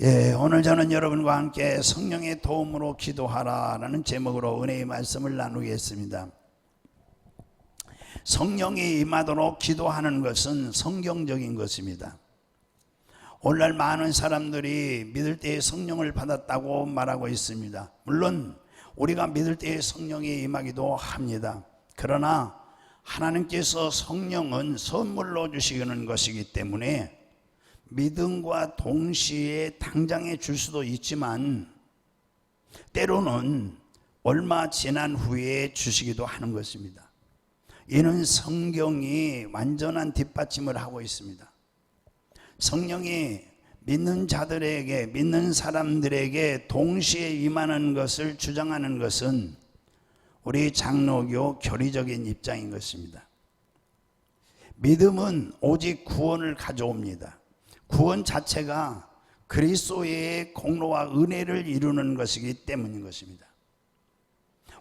오늘 저는 여러분과 함께 성령의 도움으로 기도하라라는 제목으로 은혜의 말씀을 나누겠습니다. 성령이 임하도록 기도하는 것은 성경적인 것입니다. 오늘날 많은 사람들이 믿을 때에 성령을 받았다고 말하고 있습니다. 물론 우리가 믿을 때에 성령이 임하기도 합니다. 그러나 하나님께서 성령은 선물로 주시는 것이기 때문에 믿음과 동시에 당장에 줄 수도 있지만 때로는 얼마 지난 후에 주시기도 하는 것입니다. 이는 성경이 완전한 뒷받침을 하고 있습니다. 성령이 믿는 자들에게, 믿는 사람들에게 동시에 임하는 것을 주장하는 것은 우리 장로교 교리적인 입장인 것입니다. 믿음은 오직 구원을 가져옵니다. 구원 자체가 그리스도의 공로와 은혜를 이루는 것이기 때문인 것입니다.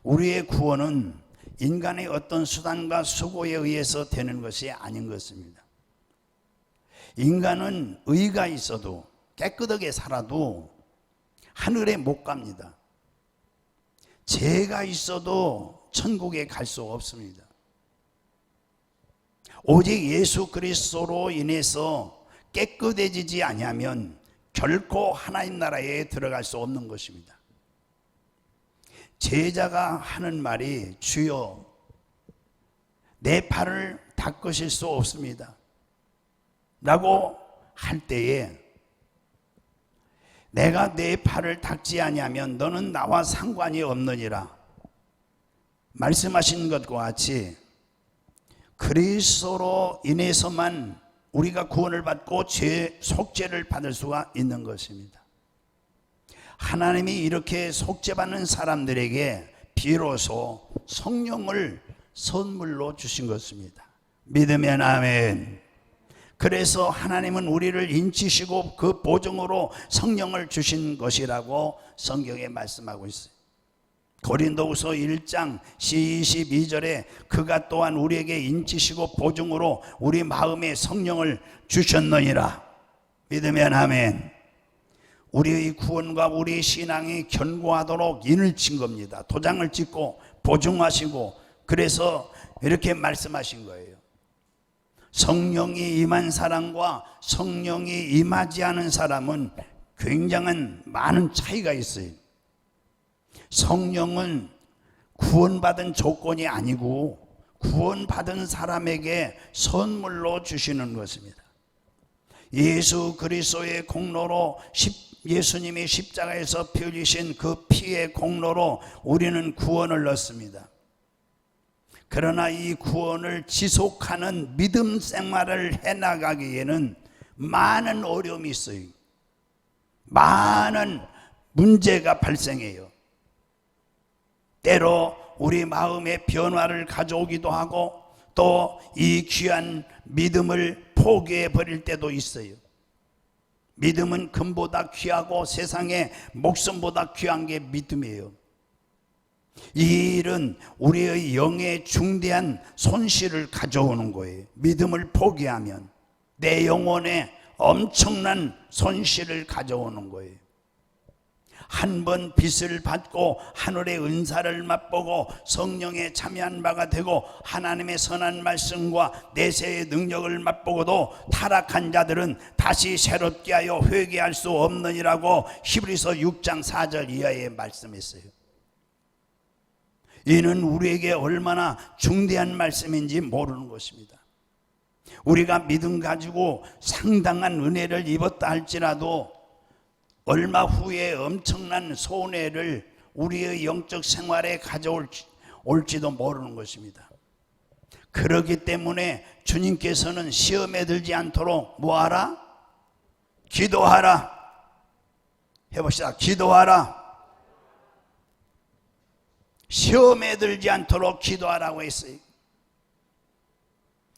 우리의 구원은 인간의 어떤 수단과 수고에 의해서 되는 것이 아닌 것입니다. 인간은 의가 있어도 깨끗하게 살아도 하늘에 못 갑니다. 죄가 있어도 천국에 갈 수 없습니다. 오직 예수 그리스도로 인해서 깨끗해지지 아니하면 결코 하나님 나라에 들어갈 수 없는 것입니다. 제자가 하는 말이 주여 내 팔을 닦으실 수 없습니다 라고 할 때에 내가 내 팔을 닦지 아니하면 너는 나와 상관이 없느니라 말씀하신 것과 같이 그리스도로 인해서만 우리가 구원을 받고 속죄를 받을 수가 있는 것입니다. 하나님이 이렇게 속죄받는 사람들에게 비로소 성령을 선물로 주신 것입니다. 믿으면 아멘. 그래서 하나님은 우리를 인치시고 그 보증으로 성령을 주신 것이라고 성경에 말씀하고 있어요. 고린도후서 1장 22절에 그가 또한 우리에게 인치시고 보증으로 우리 마음에 성령을 주셨느니라. 믿으면 아멘. 우리의 구원과 우리의 신앙이 견고하도록 인을 친 겁니다. 도장을 찍고 보증하시고 그래서 이렇게 말씀하신 거예요. 성령이 임한 사람과 성령이 임하지 않은 사람은 굉장한 많은 차이가 있어요. 성령은 구원받은 조건이 아니고 구원받은 사람에게 선물로 주시는 것입니다. 예수 그리스도의 공로로 예수님이 십자가에서 피 흘리신 그 피의 공로로 우리는 구원을 얻습니다. 그러나 이 구원을 지속하는 믿음 생활을 해나가기에는 많은 어려움이 있어요. 많은 문제가 발생해요. 때로 우리 마음의 변화를 가져오기도 하고 또 이 귀한 믿음을 포기해 버릴 때도 있어요. 믿음은 금보다 귀하고 세상에 목숨보다 귀한 게 믿음이에요. 이 일은 우리의 영에 중대한 손실을 가져오는 거예요. 믿음을 포기하면 내 영혼에 엄청난 손실을 가져오는 거예요. 한 번 빚을 받고 하늘의 은사를 맛보고 성령에 참여한 바가 되고 하나님의 선한 말씀과 내세의 능력을 맛보고도 타락한 자들은 다시 새롭게 하여 회개할 수 없느니라고 히브리서 6장 4절 이하에 말씀했어요. 이는 우리에게 얼마나 중대한 말씀인지 모르는 것입니다. 우리가 믿음 가지고 상당한 은혜를 입었다 할지라도 얼마 후에 엄청난 손해를 우리의 영적 생활에 가져올지도 모르는 것입니다. 그렇기 때문에 주님께서는 시험에 들지 않도록 뭐하라? 기도하라. 해봅시다. 기도하라. 시험에 들지 않도록 기도하라고 했어요.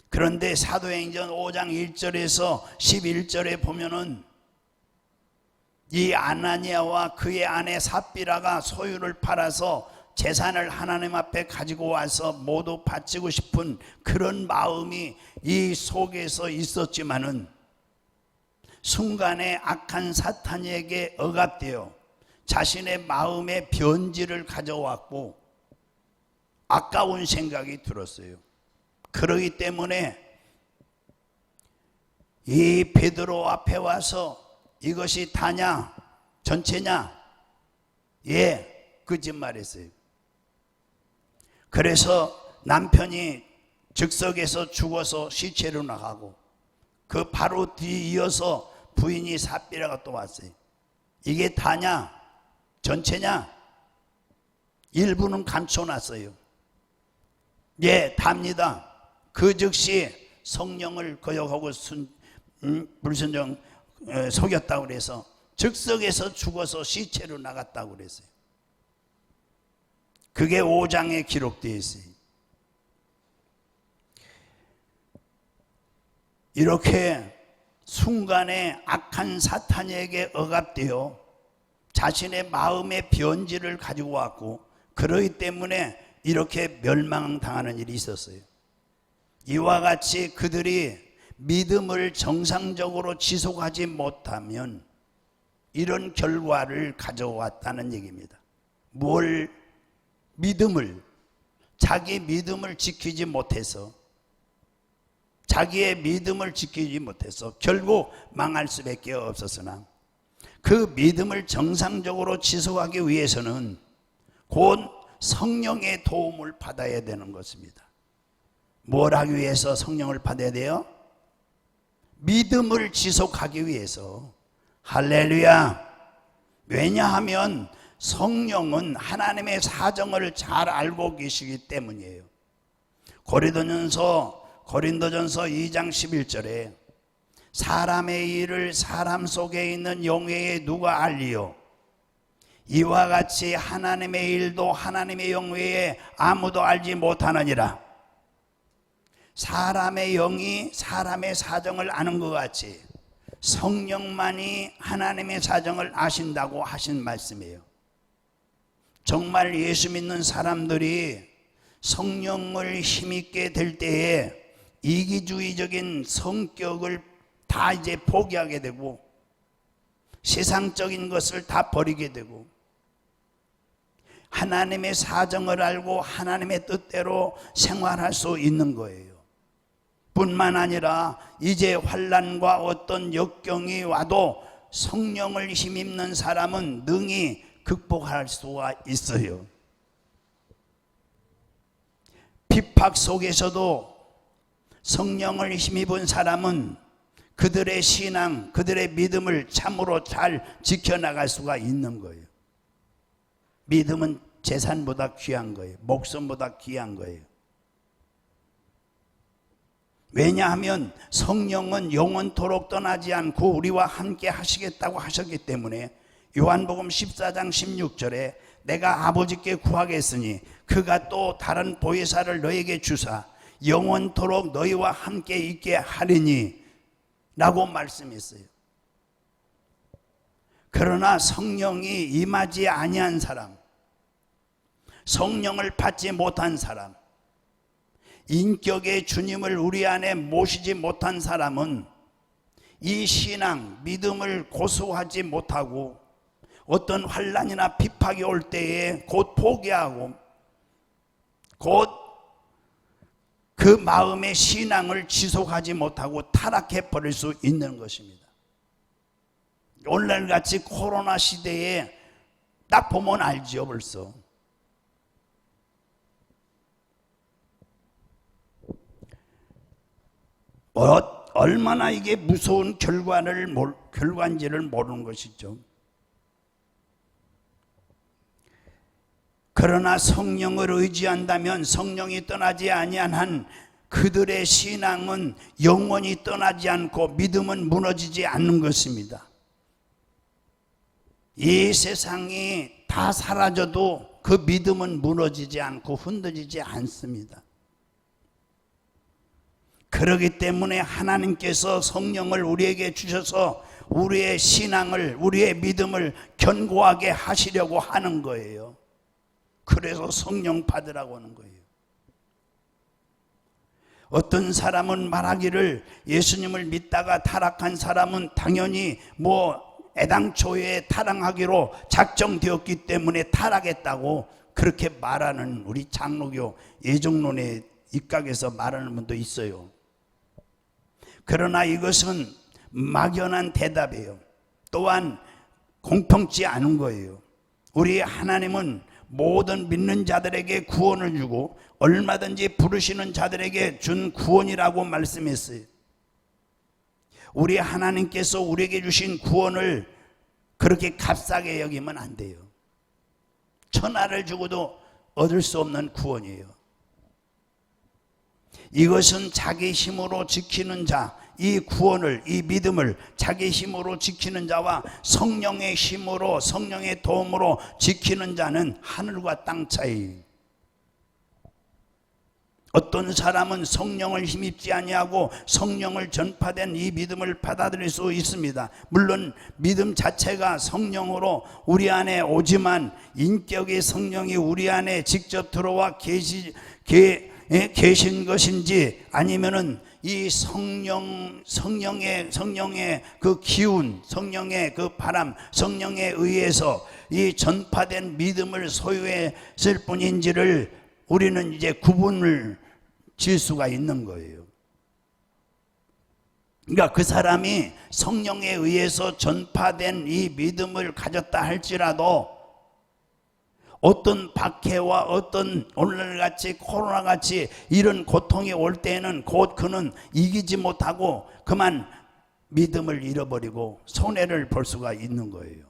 그런데 사도행전 5장 1절에서 11절에 보면은 이 아나니아와 그의 아내 삽비라가 소유를 팔아서 재산을 하나님 앞에 가지고 와서 모두 바치고 싶은 그런 마음이 이 속에서 있었지만은 순간에 악한 사탄에게 억압되어 자신의 마음의 변질을 가져왔고 아까운 생각이 들었어요. 그러기 때문에 이 베드로 앞에 와서 이것이 다냐 전체냐? 예, 거짓말했어요. 그래서 남편이 즉석에서 죽어서 시체로 나가고 그 바로 뒤이어서 부인이 삽비라가 또 왔어요. 이게 다냐 전체냐? 일부는 감춰놨어요. 예, 답니다. 그 즉시 성령을 거역하고 불순종 속였다고 그래서 즉석에서 죽어서 시체로 나갔다고 그랬어요. 그게 5장에 기록되어 있어요. 이렇게 순간에 악한 사탄에게 억압되어 자신의 마음의 변질을 가지고 왔고 그러기 때문에 이렇게 멸망당하는 일이 있었어요. 이와 같이 그들이 믿음을 정상적으로 지속하지 못하면 이런 결과를 가져왔다는 얘기입니다. 뭘? 믿음을, 자기 믿음을 지키지 못해서, 자기의 믿음을 지키지 못해서 결국 망할 수밖에 없었으나 그 믿음을 정상적으로 지속하기 위해서는 곧 성령의 도움을 받아야 되는 것입니다. 뭘 하기 위해서 성령을 받아야 돼요? 믿음을 지속하기 위해서. 할렐루야. 왜냐하면 성령은 하나님의 사정을 잘 알고 계시기 때문이에요. 고린도전서 2장 11절에 사람의 일을 사람 속에 있는 영외에 누가 알리요? 이와 같이 하나님의 일도 하나님의 영외에 아무도 알지 못하느니라. 사람의 영이 사람의 사정을 아는 것 같이 성령만이 하나님의 사정을 아신다고 하신 말씀이에요. 정말 예수 믿는 사람들이 성령을 힘있게 될 때에 이기주의적인 성격을 다 이제 포기하게 되고 세상적인 것을 다 버리게 되고 하나님의 사정을 알고 하나님의 뜻대로 생활할 수 있는 거예요. 뿐만 아니라 이제 환난과 어떤 역경이 와도 성령을 힘입는 사람은 능히 극복할 수가 있어요. 핍박 속에서도 성령을 힘입은 사람은 그들의 신앙, 그들의 믿음을 참으로 잘 지켜나갈 수가 있는 거예요. 믿음은 재산보다 귀한 거예요. 목숨보다 귀한 거예요. 왜냐하면 성령은 영원토록 떠나지 않고 우리와 함께 하시겠다고 하셨기 때문에 요한복음 14장 16절에 내가 아버지께 구하겠으니 그가 또 다른 보혜사를 너에게 주사 영원토록 너희와 함께 있게 하리니 라고 말씀했어요. 그러나 성령이 임하지 아니한 사람, 성령을 받지 못한 사람, 인격의 주님을 우리 안에 모시지 못한 사람은 이 신앙, 믿음을 고수하지 못하고 어떤 환난이나 핍박이 올 때에 곧 포기하고 곧 그 마음의 신앙을 지속하지 못하고 타락해 버릴 수 있는 것입니다. 오늘날같이 코로나 시대에 딱 보면 알지요 벌써. 얼마나 이게 무서운 결과인지를 모르는 것이죠. 그러나 성령을 의지한다면 성령이 떠나지 아니한 한 그들의 신앙은 영원히 떠나지 않고 믿음은 무너지지 않는 것입니다. 이 세상이 다 사라져도 그 믿음은 무너지지 않고 흔들리지 않습니다. 그렇기 때문에 하나님께서 성령을 우리에게 주셔서 우리의 신앙을, 우리의 믿음을 견고하게 하시려고 하는 거예요. 그래서 성령 받으라고 하는 거예요. 어떤 사람은 말하기를 예수님을 믿다가 타락한 사람은 당연히 애당초에 타락하기로 작정되었기 때문에 타락했다고 그렇게 말하는 우리 장로교 예정론에 입각해서 말하는 분도 있어요. 그러나 이것은 막연한 대답이에요. 또한 공평치 않은 거예요. 우리 하나님은 모든 믿는 자들에게 구원을 주고 얼마든지 부르시는 자들에게 준 구원이라고 말씀했어요. 우리 하나님께서 우리에게 주신 구원을 그렇게 값싸게 여기면 안 돼요. 천하를 주고도 얻을 수 없는 구원이에요. 이것은 자기 힘으로 지키는 자, 이 구원을, 이 믿음을 자기 힘으로 지키는 자와 성령의 힘으로, 성령의 도움으로 지키는 자는 하늘과 땅 차이. 어떤 사람은 성령을 힘입지 아니하고 성령을 전파된 이 믿음을 받아들일 수 있습니다. 물론 믿음 자체가 성령으로 우리 안에 오지만 인격의 성령이 우리 안에 직접 들어와 계신 것인지 아니면은 이 성령의 그 기운, 성령의 그 바람, 성령에 의해서 이 전파된 믿음을 소유했을 뿐인지를 우리는 이제 구분을 질 수가 있는 거예요. 그러니까 그 사람이 성령에 의해서 전파된 이 믿음을 가졌다 할지라도 어떤 박해와 어떤 오늘같이 코로나같이 이런 고통이 올 때에는 곧 그는 이기지 못하고 그만 믿음을 잃어버리고 손해를 볼 수가 있는 거예요.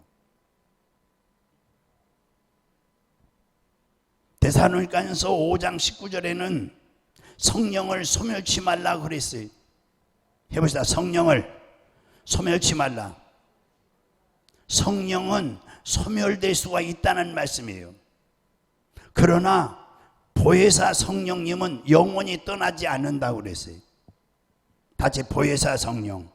데살로니가전서 5장 19절에는 성령을 소멸치 말라 그랬어요. 해봅시다. 성령을 소멸치 말라. 성령은 소멸될 수가 있다는 말씀이에요. 그러나 보혜사 성령님은 영원히 떠나지 않는다고 그랬어요. 다시 보혜사 성령.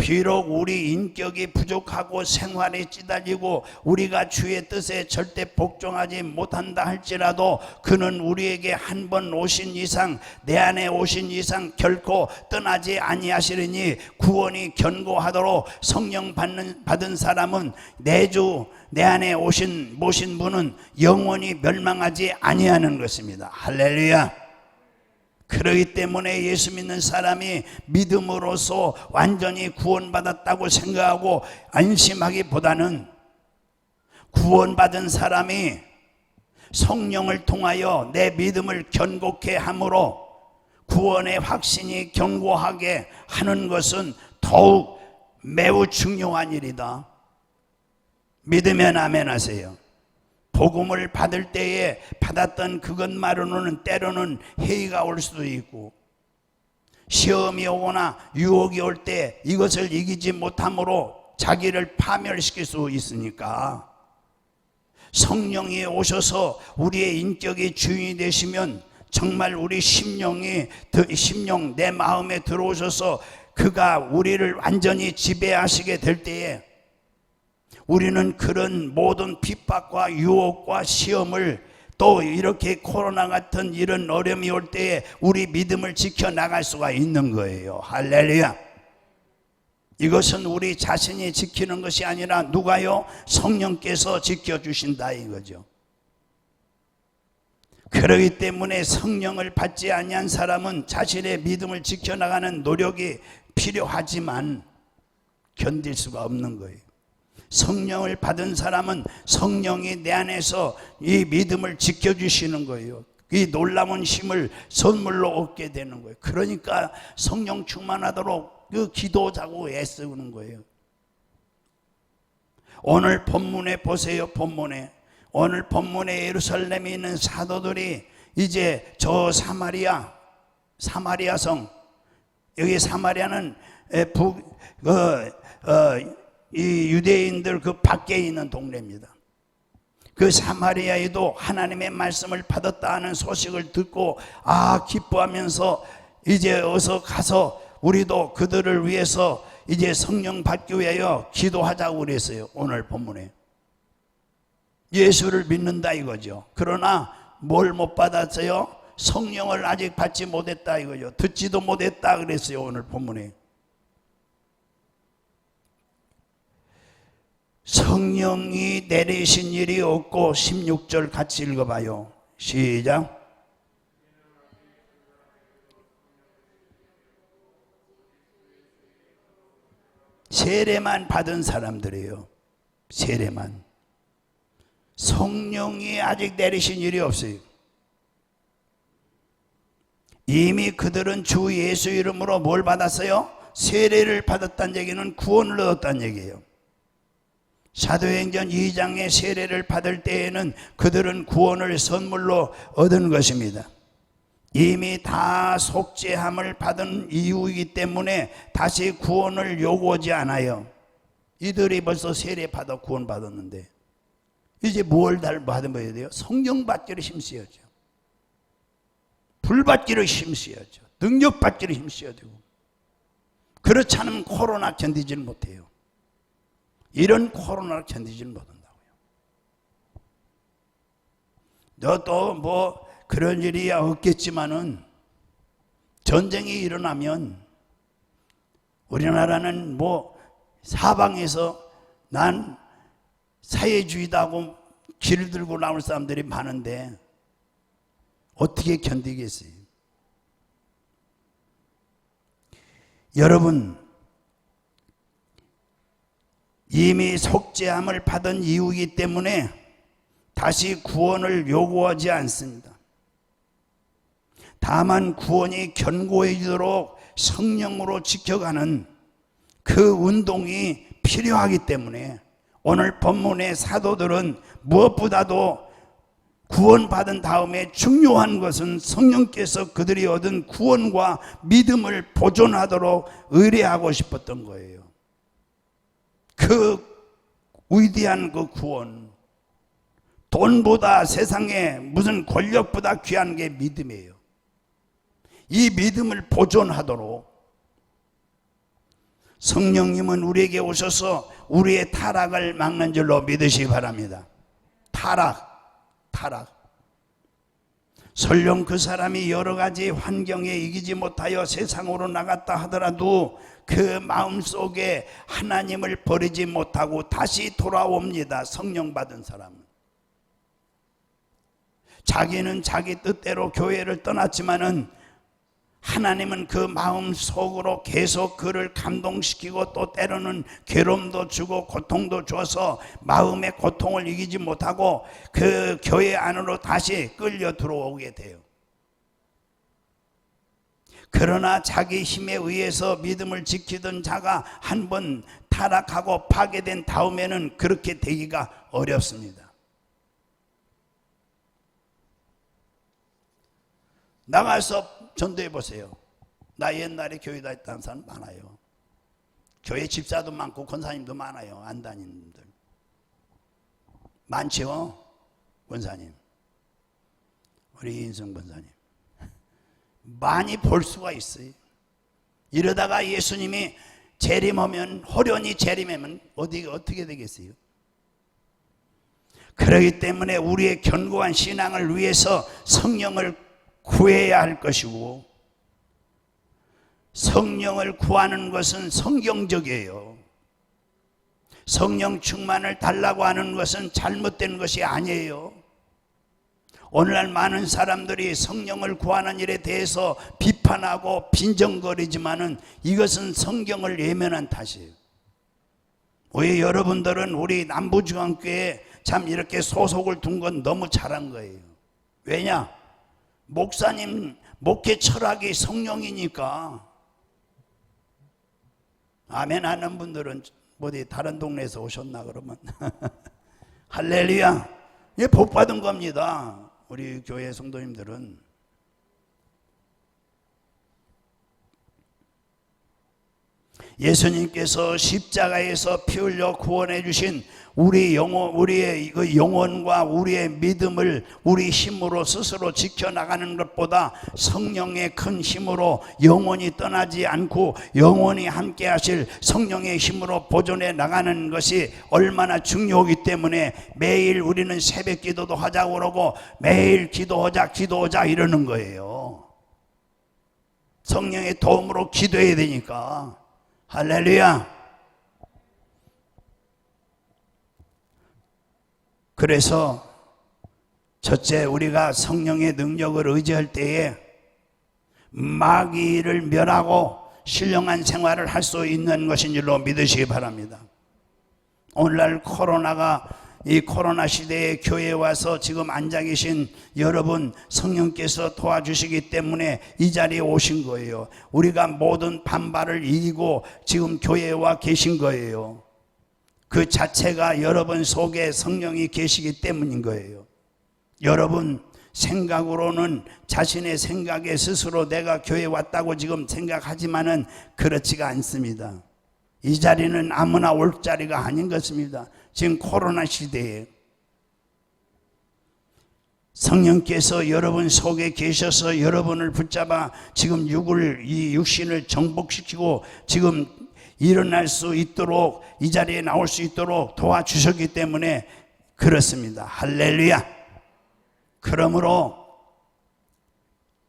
비록 우리 인격이 부족하고 생활에 찌달리고 우리가 주의 뜻에 절대 복종하지 못한다 할지라도 그는 우리에게 한 번 오신 이상, 내 안에 오신 이상 결코 떠나지 아니하시리니 구원이 견고하도록 성령 받은 사람은 내 주 내 안에 모신 분은 영원히 멸망하지 아니하는 것입니다. 할렐루야. 그러기 때문에 예수 믿는 사람이 믿음으로써 완전히 구원받았다고 생각하고 안심하기보다는 구원받은 사람이 성령을 통하여 내 믿음을 견고케 함으로 구원의 확신이 견고하게 하는 것은 더욱 매우 중요한 일이다. 믿으면 아멘 하세요. 복음을 받을 때에 받았던 그것만으로는 때로는 해이가 올 수도 있고 시험이 오거나 유혹이 올 때 이것을 이기지 못함으로 자기를 파멸시킬 수 있으니까 성령이 오셔서 우리의 인격이 주인이 되시면 정말 우리 심령 내 마음에 들어오셔서 그가 우리를 완전히 지배하시게 될 때에 우리는 그런 모든 핍박과 유혹과 시험을 또 이렇게 코로나 같은 이런 어려움이 올 때에 우리 믿음을 지켜나갈 수가 있는 거예요. 할렐루야. 이것은 우리 자신이 지키는 것이 아니라 누가요? 성령께서 지켜주신다 이거죠. 그렇기 때문에 성령을 받지 아니한 사람은 자신의 믿음을 지켜나가는 노력이 필요하지만 견딜 수가 없는 거예요. 성령을 받은 사람은 성령이 내 안에서 이 믿음을 지켜주시는 거예요. 이 놀라운 힘을 선물로 얻게 되는 거예요. 그러니까 성령 충만하도록 그 기도자고 애쓰는 거예요. 오늘 본문에 보세요. 오늘 본문에 예루살렘에 있는 사도들이 이제 저 사마리아 성, 여기 사마리아는 이 유대인들 그 밖에 있는 동네입니다. 그 사마리아에도 하나님의 말씀을 받았다 하는 소식을 듣고 기뻐하면서 이제 어서 가서 우리도 그들을 위해서 이제 성령 받기 위하여 기도하자고 그랬어요. 오늘 본문에 예수를 믿는다 이거죠. 그러나 뭘 못 받았어요? 성령을 아직 받지 못했다 이거죠. 듣지도 못했다 그랬어요. 오늘 본문에. 성령이 내리신 일이 없고 16절 같이 읽어봐요. 시작. 세례만 받은 사람들이에요. 세례만. 성령이 아직 내리신 일이 없어요. 이미 그들은 주 예수 이름으로 뭘 받았어요? 세례를 받았다는 얘기는 구원을 얻었다는 얘기예요. 사도행전 2장의 세례를 받을 때에는 그들은 구원을 선물로 얻은 것입니다. 이미 다 속죄함을 받은 이유이기 때문에 다시 구원을 요구하지 않아요. 이들이 벌써 세례 받아 구원 받았는데 이제 뭘 받아야 돼요? 성령 받기를 힘써야죠. 불 받기를 힘써야죠. 능력 받기를 힘써야 되고. 그렇지 않으면 코로나 견디질 못해요. 이런 코로나를 견디질 못한다고요. 너도 뭐 그런 일이 없겠지만은 전쟁이 일어나면 우리나라는 뭐 사방에서 난 사회주의다고 길을 들고 나올 사람들이 많은데 어떻게 견디겠어요? 여러분, 이미 속죄함을 받은 이유이기 때문에 다시 구원을 요구하지 않습니다. 다만 구원이 견고해지도록 성령으로 지켜가는 그 운동이 필요하기 때문에 오늘 본문의 사도들은 무엇보다도 구원받은 다음에 중요한 것은 성령께서 그들이 얻은 구원과 믿음을 보존하도록 의뢰하고 싶었던 거예요. 그 위대한 그 구원, 돈보다 세상에 무슨 권력보다 귀한 게 믿음이에요. 이 믿음을 보존하도록 성령님은 우리에게 오셔서 우리의 타락을 막는 줄로 믿으시기 바랍니다. 타락. 설령 그 사람이 여러 가지 환경에 이기지 못하여 세상으로 나갔다 하더라도 그 마음속에 하나님을 버리지 못하고 다시 돌아옵니다. 성령 받은 사람은. 자기는 자기 뜻대로 교회를 떠났지만은 하나님은 그 마음 속으로 계속 그를 감동시키고 또 때로는 괴로움도 주고 고통도 줘서 마음의 고통을 이기지 못하고 그 교회 안으로 다시 끌려 들어오게 돼요. 그러나 자기 힘에 의해서 믿음을 지키던 자가 한번 타락하고 파괴된 다음에는 그렇게 되기가 어렵습니다. 나가서 전도해 보세요. 나 옛날에 교회 다녔다는 사람 많아요. 교회 집사도 많고 권사님도 많아요. 안 다니는 분들 많죠. 권사님, 우리 인성 권사님 많이 볼 수가 있어요. 이러다가 예수님이 재림하면, 호련히 재림하면 어떻게 되겠어요? 그렇기 때문에 우리의 견고한 신앙을 위해서 성령을 구해야 할 것이고, 성령을 구하는 것은 성경적이에요. 성령 충만을 달라고 하는 것은 잘못된 것이 아니에요. 오늘날 많은 사람들이 성령을 구하는 일에 대해서 비판하고 빈정거리지만은 이것은 성경을 외면한 탓이에요. 왜 여러분들은 우리 남부중앙교회에 참 이렇게 소속을 둔 건 너무 잘한 거예요. 왜냐? 목사님 목회 철학이 성령이니까. 아멘 하는 분들은 어디 다른 동네에서 오셨나 그러면 할렐루야. 예, 복 받은 겁니다. 우리 교회 성도님들은. 예수님께서 십자가에서 피 흘려 구원해 주신 우리의 그 영혼과 우리의 믿음을 우리 힘으로 스스로 지켜나가는 것보다 성령의 큰 힘으로 영원히 떠나지 않고 영원히 함께 하실 성령의 힘으로 보존해 나가는 것이 얼마나 중요하기 때문에 매일 우리는 새벽 기도도 하자고 그러고 매일 기도하자 이러는 거예요. 성령의 도움으로 기도해야 되니까. 할렐루야. 그래서 첫째, 우리가 성령의 능력을 의지할 때에 마귀를 멸하고 신령한 생활을 할 수 있는 것인 줄로 믿으시기 바랍니다. 오늘날 이 코로나 시대에 교회에 와서 지금 앉아 계신 여러분, 성령께서 도와주시기 때문에 이 자리에 오신 거예요. 우리가 모든 반발을 이기고 지금 교회에 와 계신 거예요. 그 자체가 여러분 속에 성령이 계시기 때문인 거예요. 여러분 생각으로는 자신의 생각에 스스로 내가 교회에 왔다고 지금 생각하지만은 그렇지가 않습니다. 이 자리는 아무나 올 자리가 아닌 것입니다. 지금 코로나 시대에 성령께서 여러분 속에 계셔서 여러분을 붙잡아 지금 이 육신을 정복시키고 지금 일어날 수 있도록, 이 자리에 나올 수 있도록 도와주셨기 때문에 그렇습니다. 할렐루야. 그러므로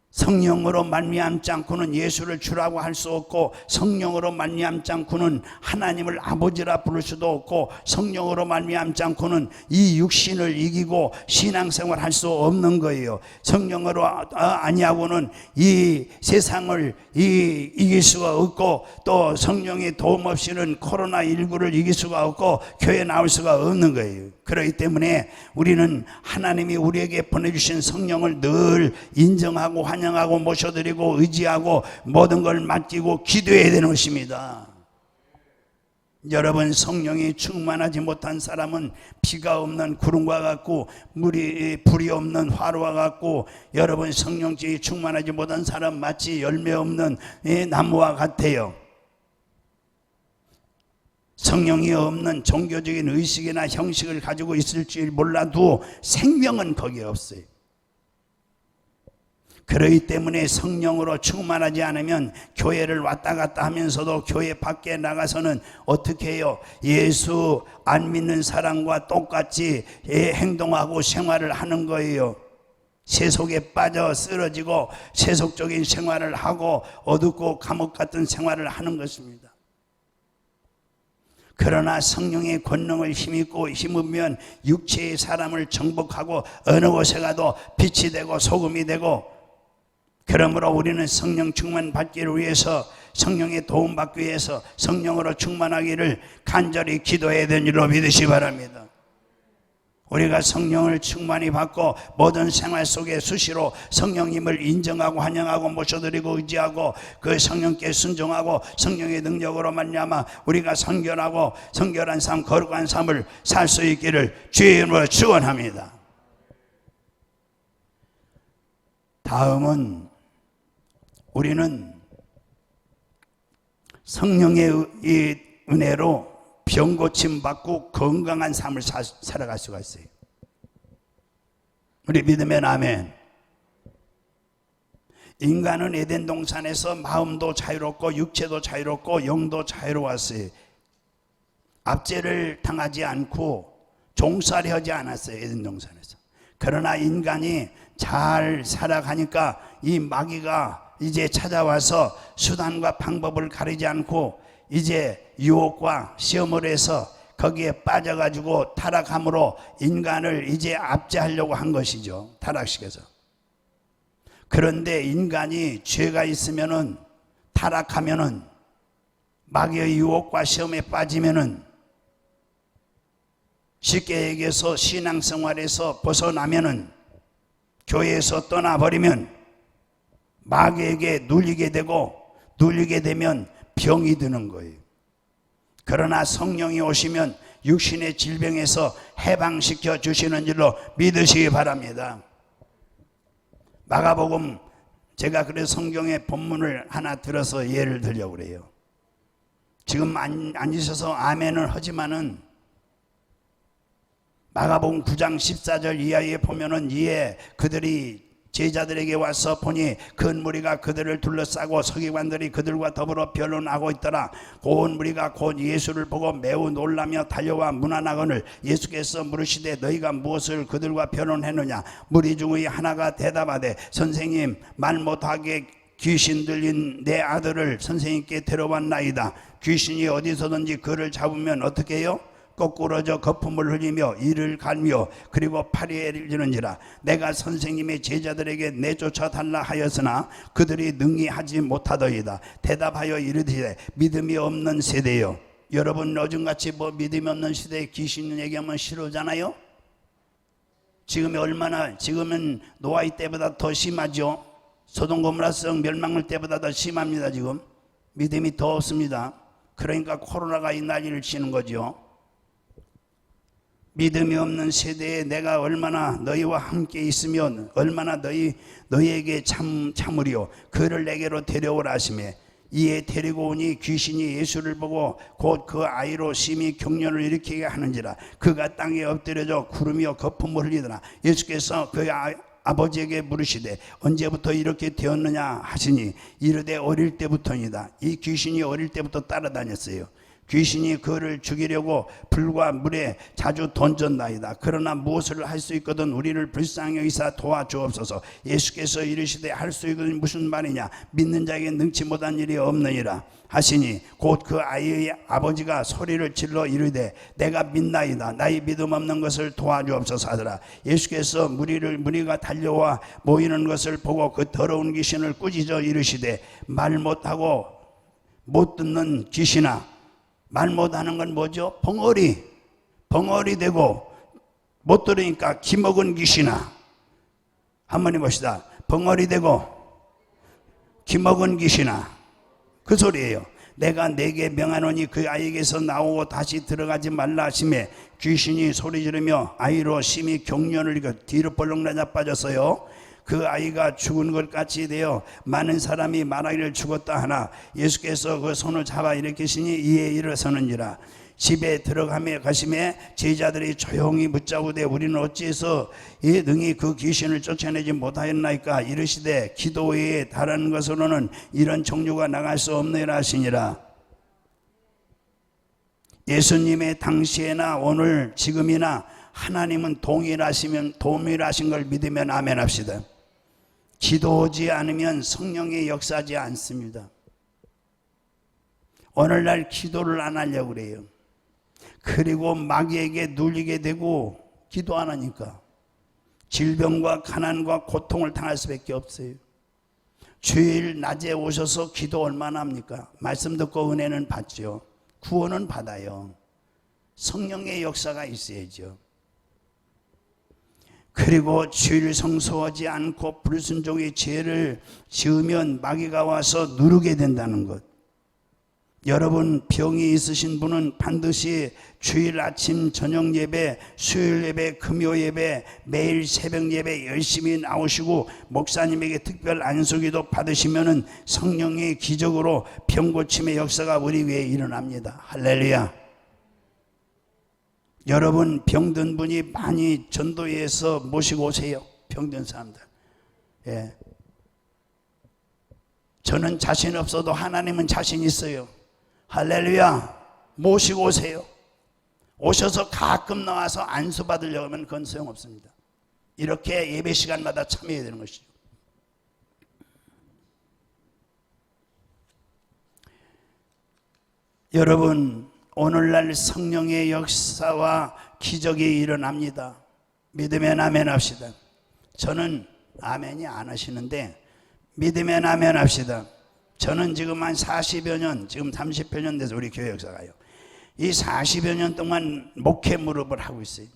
성령으로 말미암지 않고는 예수를 주라고 할 수 없고, 성령으로 말미암지 않고는 하나님을 아버지라 부를 수도 없고, 성령으로 말미암지 않고는 이 육신을 이기고 신앙생활 할 수 없는 거예요. 성령으로 아니하고는 이 세상을 이길 수가 없고, 또 성령의 도움 없이는 코로나19를 이길 수가 없고 교회에 나올 수가 없는 거예요. 그렇기 때문에 우리는 하나님이 우리에게 보내주신 성령을 늘 인정하고 환영하고 모셔드리고 의지하고 모든 걸 맡기고 기도해야 되는 것입니다. 여러분, 성령이 충만하지 못한 사람은 비가 없는 구름과 같고 불이 없는 화로와 같고, 여러분 성령이 충만하지 못한 사람 마치 열매 없는 나무와 같아요. 성령이 없는 종교적인 의식이나 형식을 가지고 있을지 몰라도 생명은 거기에 없어요. 그렇기 때문에 성령으로 충만하지 않으면 교회를 왔다 갔다 하면서도 교회 밖에 나가서는 어떻게 해요? 예수 안 믿는 사람과 똑같이 행동하고 생활을 하는 거예요. 세속에 빠져 쓰러지고 세속적인 생활을 하고 어둡고 감옥 같은 생활을 하는 것입니다. 그러나 성령의 권능을 힘입으면 육체의 사람을 정복하고 어느 곳에 가도 빛이 되고 소금이 되고, 그러므로 우리는 성령 충만 받기를 위해서, 성령의 도움 받기 위해서 성령으로 충만하기를 간절히 기도해야 되는 줄로 믿으시기 바랍니다. 우리가 성령을 충만히 받고 모든 생활 속에 수시로 성령님을 인정하고 환영하고 모셔드리고 의지하고 그 성령께 순종하고 성령의 능력으로 말미암아 우리가 성결한 삶, 거룩한 삶을 살 수 있기를 주의 이름으로 축원합니다. 다음은 우리는 성령의 이 은혜로 병 고침 받고 건강한 삶을 살아갈 수가 있어요. 우리 믿으면 아멘. 인간은 에덴 동산에서 마음도 자유롭고 육체도 자유롭고 영도 자유로웠어요. 압제를 당하지 않고 종살이 하지 않았어요, 에덴 동산에서. 그러나 인간이 잘 살아가니까 이 마귀가 이제 찾아와서 수단과 방법을 가리지 않고 이제 유혹과 시험을 해서 거기에 빠져가지고 타락함으로 인간을 이제 압제하려고 한 것이죠. 타락시켜서. 그런데 인간이 죄가 있으면은, 타락하면은, 마귀의 유혹과 시험에 빠지면은, 쉽게 얘기해서 신앙생활에서 벗어나면은, 교회에서 떠나버리면 마귀에게 눌리게 되면 병이 드는 거예요. 그러나 성령이 오시면 육신의 질병에서 해방시켜 주시는 줄로 믿으시기 바랍니다. 마가복음, 제가 그래서 성경의 본문을 하나 들어서 예를 들려고 그래요. 지금 앉으셔서 아멘을 하지만은 마가복음 9장 14절 이하에 보면은 이에 그들이 제자들에게 와서 보니 큰 무리가 그들을 둘러싸고 서기관들이 그들과 더불어 변론하고 있더라. 온 무리가 곧 예수를 보고 매우 놀라며 달려와 문안하거늘 예수께서 물으시되 너희가 무엇을 그들과 변론했느냐. 무리 중의 하나가 대답하되 선생님 말 못하게 귀신 들린 내 아들을 선생님께 데려왔나이다. 귀신이 어디서든지 그를 잡으면 어떻게 해요? 거꾸러져 거품을 흘리며 이를 갈며 그리고 팔에 일지는지라. 내가 선생님의 제자들에게 내쫓아 달라 하였으나 그들이 능히 하지 못하더이다. 대답하여 이르되 믿음이 없는 세대요. 여러분 요즘같이 뭐 믿음이 없는 시대에 귀신 얘기하면 싫어하잖아요. 지금은 노아의 때보다 더 심하죠. 소돔 고모라성 멸망할 때보다 더 심합니다. 지금 믿음이 더 없습니다. 그러니까 코로나가 이 난리를 치는 거죠. 믿음이 없는 세대에 내가 얼마나 너희와 함께 있으면 얼마나 너희에게 참으리요. 그를 내게로 데려오라 하시매 이에 데리고 오니 귀신이 예수를 보고 곧 그 아이로 심히 경련을 일으키게 하는지라. 그가 땅에 엎드려져 구르며 거품을 흘리더라. 예수께서 그 아버지에게 물으시되 언제부터 이렇게 되었느냐 하시니 이르되 어릴 때부터이다. 이 귀신이 어릴 때부터 따라다녔어요. 귀신이 그를 죽이려고 불과 물에 자주 던졌나이다. 그러나 무엇을 할 수 있거든 우리를 불쌍히 여기사 도와주옵소서. 예수께서 이르시되 할 수 있거든 무슨 말이냐. 믿는 자에게 능치 못한 일이 없느니라 하시니 곧 그 아이의 아버지가 소리를 질러 이르되 내가 믿나이다. 나의 믿음 없는 것을 도와주옵소서 하더라. 예수께서 무리가 달려와 모이는 것을 보고 그 더러운 귀신을 꾸짖어 이르시되 말 못하고 못 듣는 귀신아. 말 못하는 건 뭐죠? 벙어리 되고 못 들으니까 기먹은 귀신아. 한번 해봅시다. 벙어리 되고 기먹은 귀신아. 그 소리예요. 내가 내게 명하노니 그 아이에게서 나오고 다시 들어가지 말라 하시매 귀신이 소리 지르며 아이로 심히 경련을 일으켜 뒤로 벌렁 나자빠졌어요. 그 아이가 죽은 것 같이 되어 많은 사람이 말하기를 죽었다 하나 예수께서 그 손을 잡아 일으키시니 이에 일어서는지라. 집에 들어가며 가심에 제자들이 조용히 묻자오되 우리는 어찌해서 능히 그 귀신을 쫓아내지 못하였나이까. 이르시되 기도 외에 다른 것으로는 이런 종류가 나갈 수 없느니라 하시니라. 예수님의 당시에나 오늘 지금이나 하나님은 동일하신 걸 믿으면 아멘 합시다. 기도하지 않으면 성령의 역사하지 않습니다. 오늘날 기도를 안 하려고 그래요. 그리고 마귀에게 눌리게 되고 기도 안 하니까 질병과 가난과 고통을 당할 수밖에 없어요. 주일 낮에 오셔서 기도 얼마나 합니까? 말씀 듣고 은혜는 받죠. 구원은 받아요. 성령의 역사가 있어야죠. 그리고 주일 성소하지 않고 불순종의 죄를 지으면 마귀가 와서 누르게 된다는 것. 여러분 병이 있으신 분은 반드시 주일 아침 저녁 예배, 수요일 예배, 금요 예배, 매일 새벽 예배 열심히 나오시고 목사님에게 특별 안수기도 받으시면은 성령의 기적으로 병 고침의 역사가 우리 위에 일어납니다. 할렐루야. 여러분 병든 분이 많이 전도회에서 모시고 오세요. 병든 사람들. 예. 저는 자신 없어도 하나님은 자신 있어요. 할렐루야. 모시고 오세요. 오셔서 가끔 나와서 안수 받으려고 하면 그건 소용없습니다. 이렇게 예배 시간마다 참여해야 되는 것이죠. 여러분 오늘날 성령의 역사와 기적이 일어납니다. 믿으면 아멘 합시다. 저는 아멘이 안 하시는데 믿으면 아멘 합시다. 저는 지금 한 40여 년, 지금 30여 년 돼서 우리 교회 역사가요. 이 40여 년 동안 목회 무릎을 하고 있어요.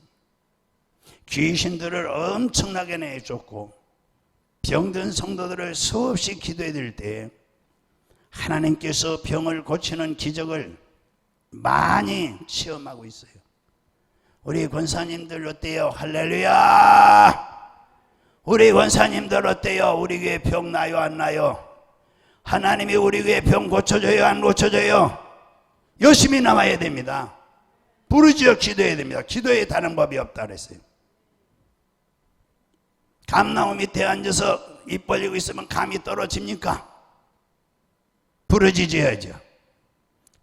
귀신들을 엄청나게 내쫓고 병든 성도들을 수없이 기도해 드릴 때 하나님께서 병을 고치는 기적을 많이 시험하고 있어요. 우리 권사님들 어때요? 할렐루야! 우리 권사님들 어때요? 우리 교회 병 나요? 안 나요? 하나님이 우리 교회 병 고쳐줘요? 안 고쳐줘요? 열심히 나와야 됩니다. 부르짖어 기도해야 됩니다. 기도에 다른 법이 없다 그랬어요. 감나무 밑에 앉아서 입 벌리고 있으면 감이 떨어집니까? 부르짖어야죠.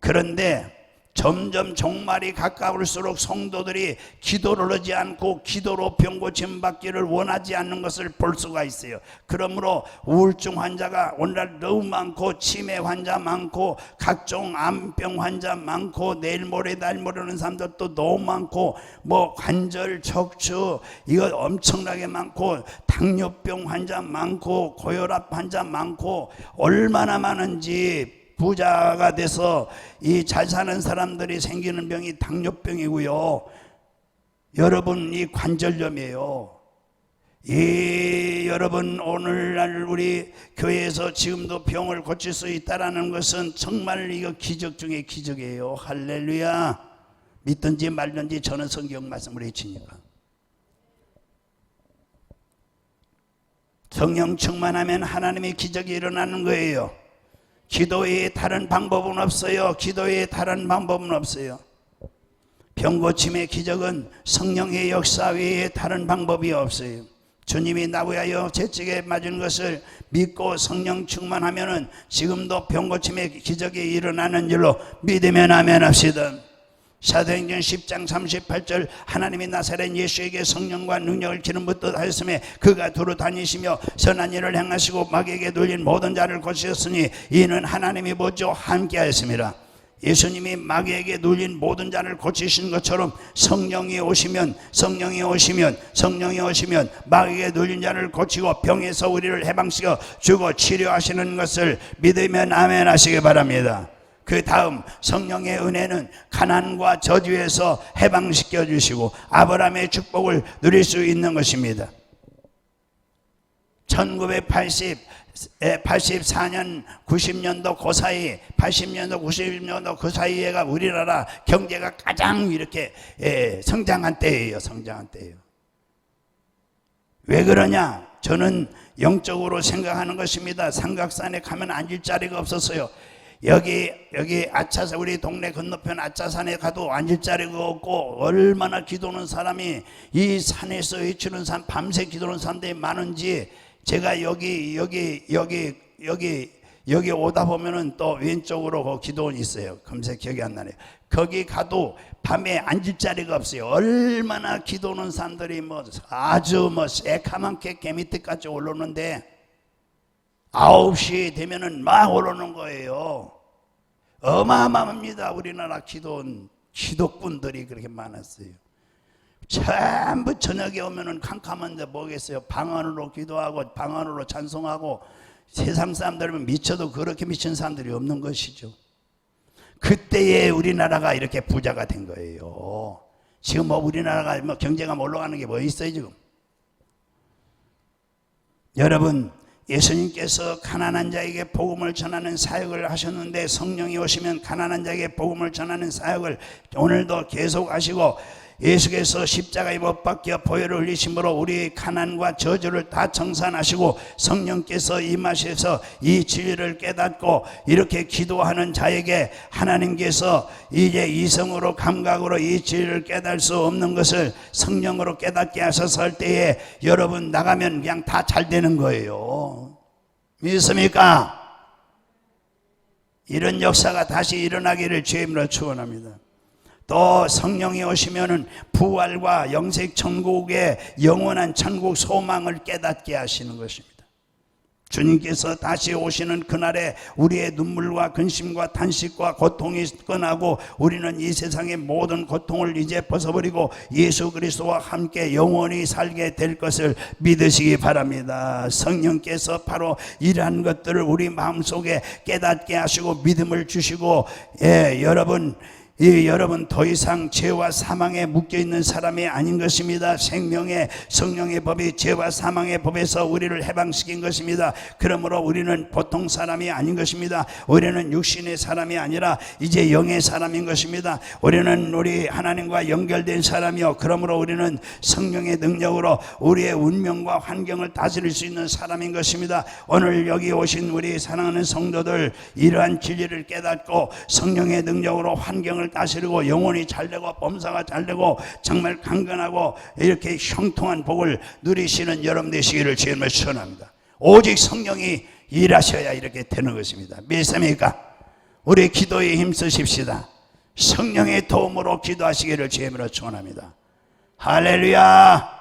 그런데 점점 종말이 가까울수록 성도들이 기도를 하지 않고 기도로 병고침 받기를 원하지 않는 것을 볼 수가 있어요. 그러므로 우울증 환자가 오늘날 너무 많고, 치매 환자 많고, 각종 암병 환자 많고, 내일 모레 날 모르는 사람들도 너무 많고, 뭐 관절 척추 이거 엄청나게 많고, 당뇨병 환자 많고, 고혈압 환자 많고, 얼마나 많은지. 부자가 돼서 이 잘 사는 사람들이 생기는 병이 당뇨병이고요. 여러분, 이 관절염이에요. 여러분, 오늘날 우리 교회에서 지금도 병을 고칠 수 있다는 것은 정말 이거 기적 중에 기적이에요. 할렐루야. 믿든지 말든지 저는 성경 말씀을 해치니까. 성령 충만하면 하나님의 기적이 일어나는 거예요. 기도 외에 다른 방법은 없어요. 기도 외에 다른 방법은 없어요. 병고침의 기적은 성령의 역사 외에 다른 방법이 없어요. 주님이 나무야여 채찍에 맞은 것을 믿고 성령 충만하면은 지금도 병고침의 기적이 일어나는 줄로 믿으면 아멘 합시다. 사도행전 10장 38절 하나님이 나사렛 예수에게 성령과 능력을 기름붓듯 하였으며 그가 두루 다니시며 선한 일을 행하시고 마귀에게 눌린 모든 자를 고치셨으니 이는 하나님이 뭐죠? 함께 하였습니다. 예수님이 마귀에게 눌린 모든 자를 고치신 것처럼 성령이 오시면 마귀에게 눌린 자를 고치고 병에서 우리를 해방시켜 주고 치료하시는 것을 믿으면 아멘 하시기 바랍니다. 그 다음 성령의 은혜는 가난과 저주에서 해방시켜 주시고 아브라함의 축복을 누릴 수 있는 것입니다. 1984년 90년도 그 사이, 80년도 90년도 그 사이에가 우리나라 경제가 가장 이렇게 성장한 때예요. 왜 그러냐? 저는 영적으로 생각하는 것입니다. 삼각산에 가면 앉을 자리가 없었어요. 여기 아차산, 우리 동네 건너편 아차산에 가도 앉을 자리가 없고, 얼마나 기도하는 사람이 이 산에서 외치는 사람, 밤새 기도하는 사람들이 많은지, 제가 여기 오다 보면은 또 왼쪽으로 그 기도원이 있어요. 금세 기억이 안 나네요. 거기 가도 밤에 앉을 자리가 없어요. 얼마나 기도하는 사람들이 아주 새카맣게 개미때까지 올라오는데 9시 되면은 막 오르는 거예요. 어마어마합니다. 우리나라 기도꾼들이 그렇게 많았어요. 전부 저녁에 오면은 캄캄한데 뭐겠어요. 방 안으로 기도하고 방 안으로 찬송하고, 세상 사람들은 미쳐도 그렇게 미친 사람들이 없는 것이죠. 그때에 우리나라가 이렇게 부자가 된 거예요. 지금 우리나라가 경제가 올라가는 게 뭐 있어요 지금? 여러분, 예수님께서 가난한 자에게 복음을 전하는 사역을 하셨는데, 성령이 오시면 가난한 자에게 복음을 전하는 사역을 오늘도 계속 하시고, 예수께서 십자가에 못 박혀 보혈을 흘리심으로 우리의 가난과 저주를 다 청산하시고, 성령께서 임하셔서 이 진리를 깨닫고 이렇게 기도하는 자에게 하나님께서 이제 이성으로 감각으로 이 진리를 깨달을 수 없는 것을 성령으로 깨닫게 하셔서 할 때에 여러분 나가면 그냥 다 잘 되는 거예요. 믿습니까? 이런 역사가 다시 일어나기를 주의 이름으로 축원합니다. 또 성령이 오시면은 부활과 영생 천국의 영원한 천국 소망을 깨닫게 하시는 것입니다. 주님께서 다시 오시는 그날에 우리의 눈물과 근심과 탄식과 고통이 끝나고, 우리는 이 세상의 모든 고통을 이제 벗어버리고 예수 그리스도와 함께 영원히 살게 될 것을 믿으시기 바랍니다. 성령께서 바로 이러한 것들을 우리 마음속에 깨닫게 하시고 믿음을 주시고, 여러분, 여러분 더 이상 죄와 사망에 묶여있는 사람이 아닌 것입니다. 생명의 성령의 법이 죄와 사망의 법에서 우리를 해방시킨 것입니다. 그러므로 우리는 보통 사람이 아닌 것입니다. 우리는 육신의 사람이 아니라 이제 영의 사람인 것입니다. 우리는 우리 하나님과 연결된 사람이요, 그러므로 우리는 성령의 능력으로 우리의 운명과 환경을 다스릴 수 있는 사람인 것입니다. 오늘 여기 오신 우리 사랑하는 성도들, 이러한 진리를 깨닫고 성령의 능력으로 환경을 다스리고 영혼이 잘되고 범사가 잘되고 정말 강건하고 이렇게 형통한 복을 누리시는 여러분 되시기를 주님을 축원합니다. 오직 성령이 일하셔야 이렇게 되는 것입니다. 믿습니까? 우리 기도에 힘쓰십시다. 성령의 도움으로 기도하시기를 주님으로 축원합니다. 할렐루야.